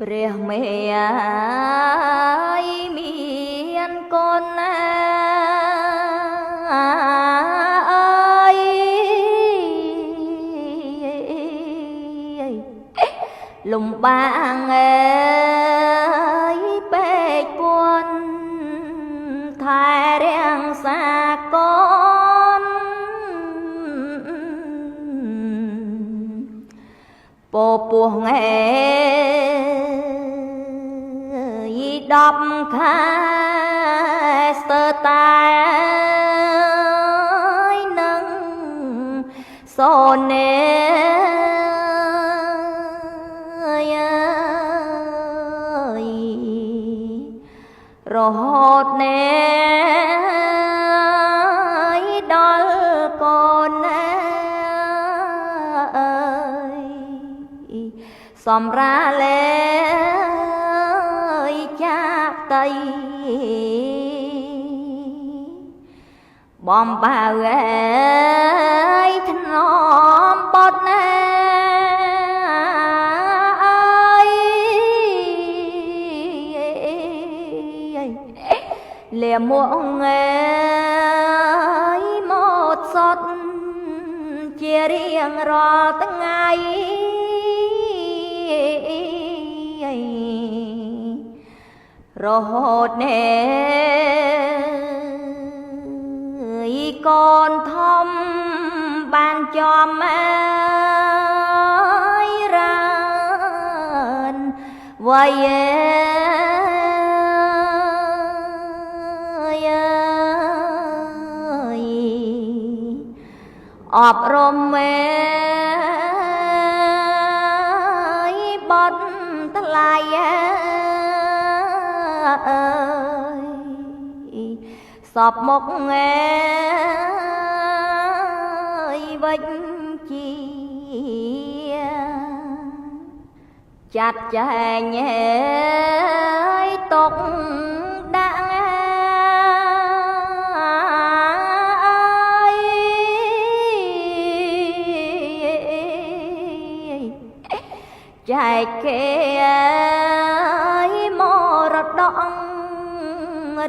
ព្រះមេមានកូនណាអើយលំបាងអើយពេកពួនថែរាំងសាកូនពពោះងេ10 ខែស្ទើរតែនឹងសូននេរហូតនេដល់កូនអើយសម្រាលេចាក់តីបំបើអើយធ្នមបត់ណាអើយលាមួងអើយមកសតជារៀងរាល់ថ្ងៃរហូតនេកូនធំបានចំអើយរានវ័យអប់រំមេបត់ថ្លៃអើយសពមកងេវិជ្ជាចាត់ចែងទុកដាក់ចែកគេមរតក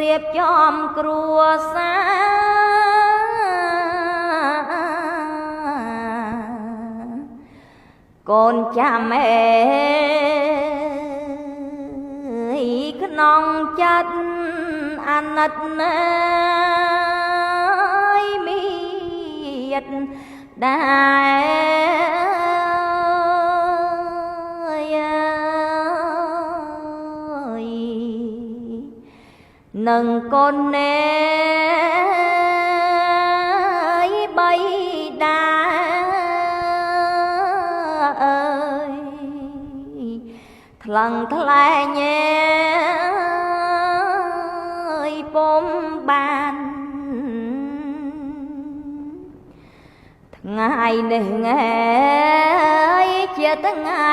រៀបចំគ្រួសារកូនចាំក្នុងចិត្តអាណិតណាយមានដែរនឹងកូននេបៃតាអើយថ្លឹងថ្លែងពុំបានថ្ងៃនេះជាថ្ងៃ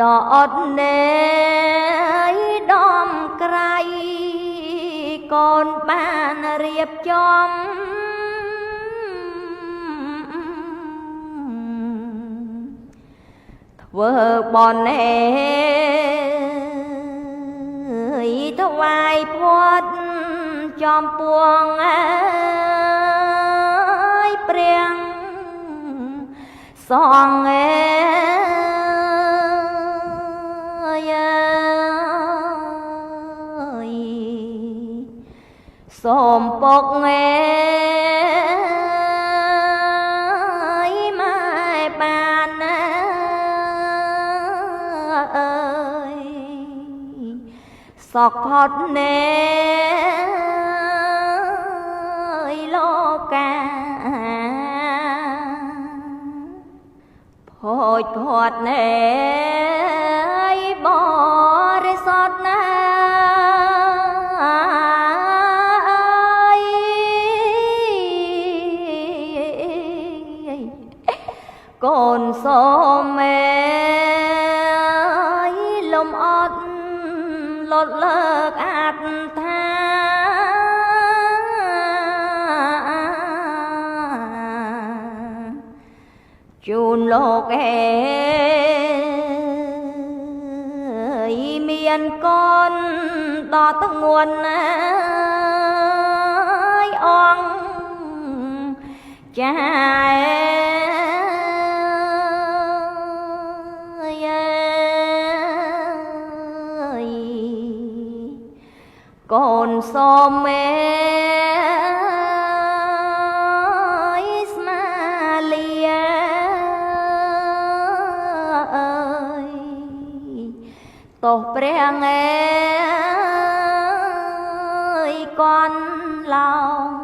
ដអត់នេដំក្រៃកូនបានរៀបចំធ្វើបនថ្វាយផាត់ចំពួងព្រះសង្ឃសូមពុកម៉ែបានអើយសុខផុតនេលោកកាផូចផាត់នេបរិសុទ្ធណាកូនសូមលំអត់លត់លើកអត្ថា chun lô ghé miền con đỏ tưng nguồn ai ong cha con xóm Ismalia ơi tổ preng ơi con lòng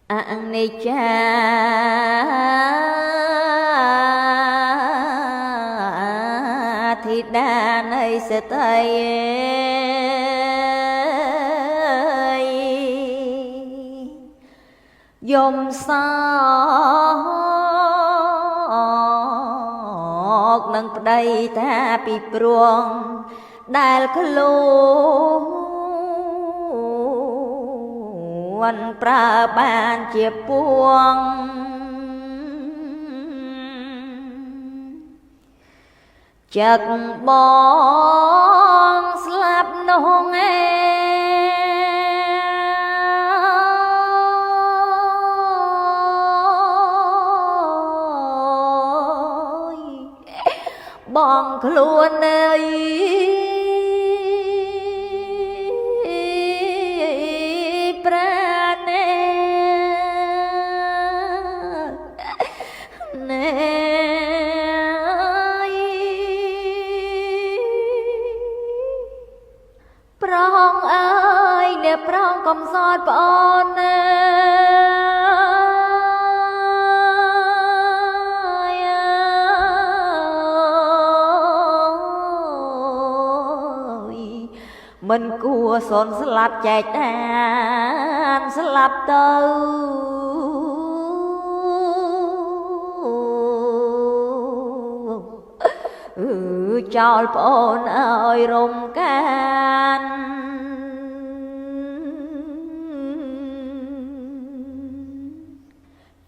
anh này cha thì đàn ấy sẽ tay dòng sọc nâng đầy ta bị pruông đài luôn pra ban chia buông chặt bóng slap nông bong luôn ơi prong ơi nè prong cầm giọt bọn mình cua son slap chạy đàn slap tâu chào bọn ơi rồng can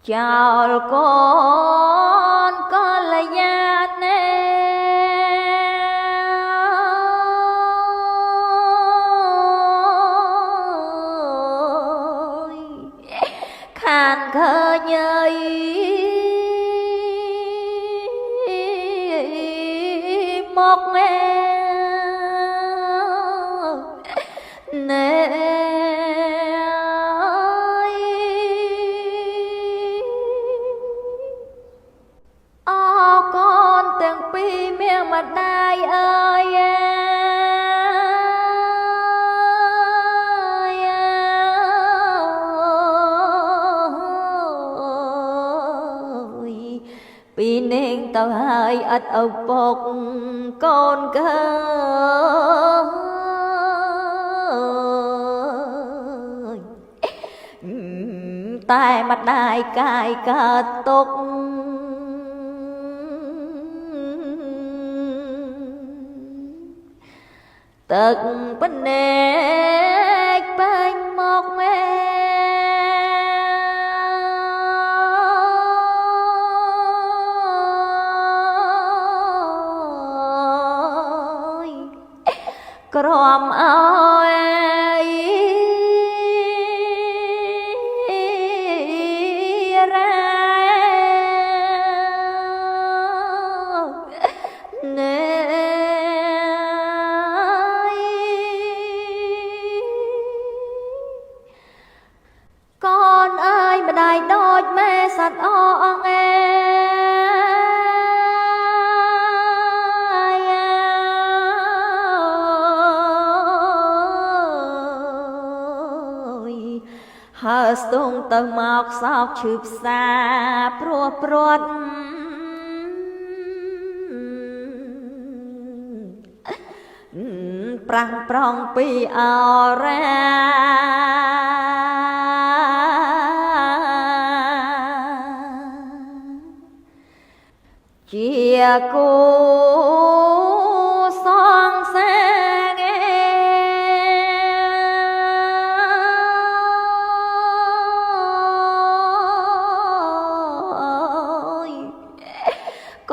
chào con là nhà nè khàn khờ nhơi một nghe nè con từng pi miệng mặt đai ơi pi nên tao hai ắt ốc bốc con cơ tai mặt đai cài cả tốc tật bên nét bên một crom ơi ra nè con ơi mà đài đôi mẹ sạch o nghe hờ sung tơ mọc sọc chụp xa pruột prang prong pi ao ra chia cô song sang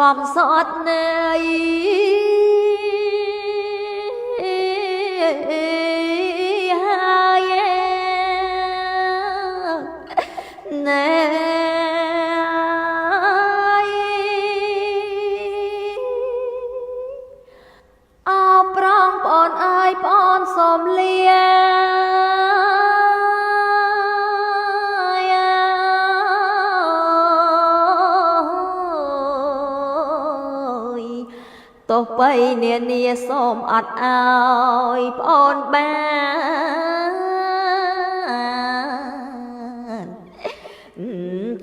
កំសត់ណែហើយណែអោប្រងបងអើយបងសូមលាទោះបីនានាសូមអត់អើយប្អូនបាន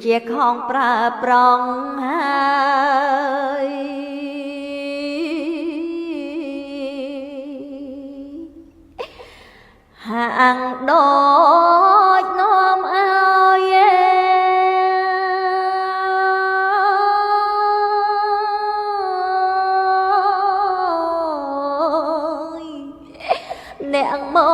ជាខំប្រើប្រងហើយហាងដូចនាំអើយអ្នកមក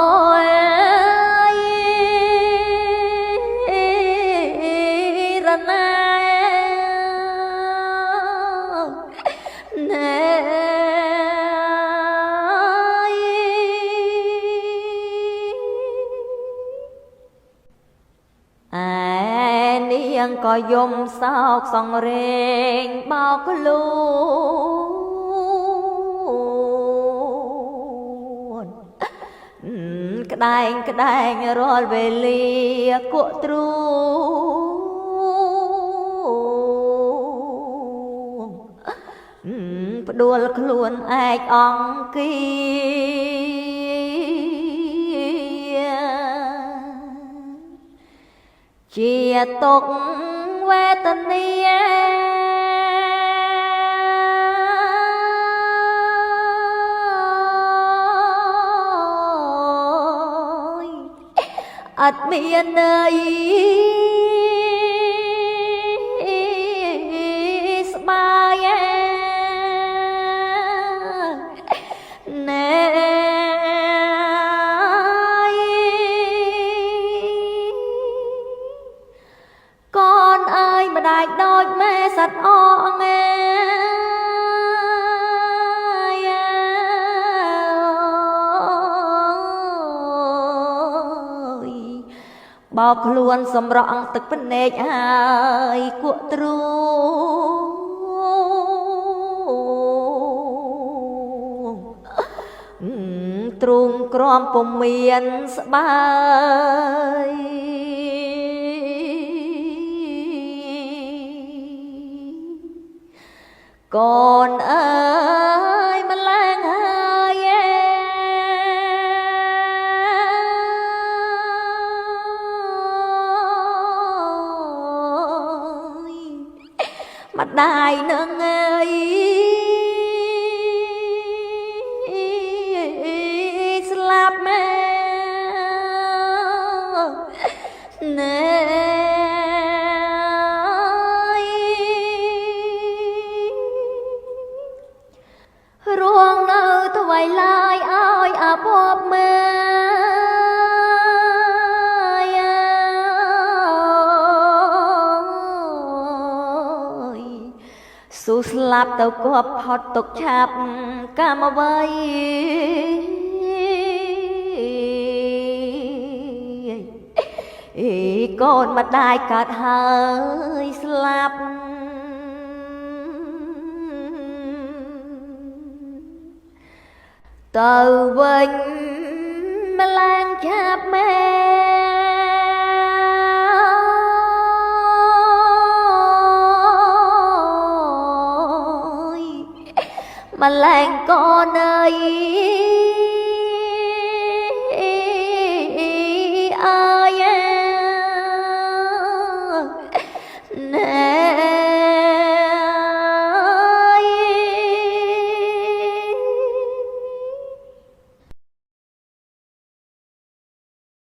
រណាណែនាងក៏យំសោកសង្រេងបោកខ្លួនក្ដែងក្ដែងរាល់វេលាគក់ទ្រូងផ្ដួលខ្លួនឯកអង្គាជាទុក្ខវេទនាអត់មានន័យស្បាយណែកូនអើយម្ដាយដូចម៉ែសត្វអងបោកខ្លួនសម្រក់ទឹកភ្នែកហើយគក់ទ្រូងទ្រូងក្រំពុំមានស្បើយកូនអើយម្លែងហើយម្ដាយនឹងអើយស្លាប់មែណែរួងនៅថ្វីឡើយឲ្យអាបបមើស៊ូស្លាប់ទៅគប់ផុតទុកឆាប់កាមអ្វីកូនម្ដាយកើតហើយស្លាប់ទៅវិញម្លាំងឆាប់មែម្លែងកូនអើយអើយណែ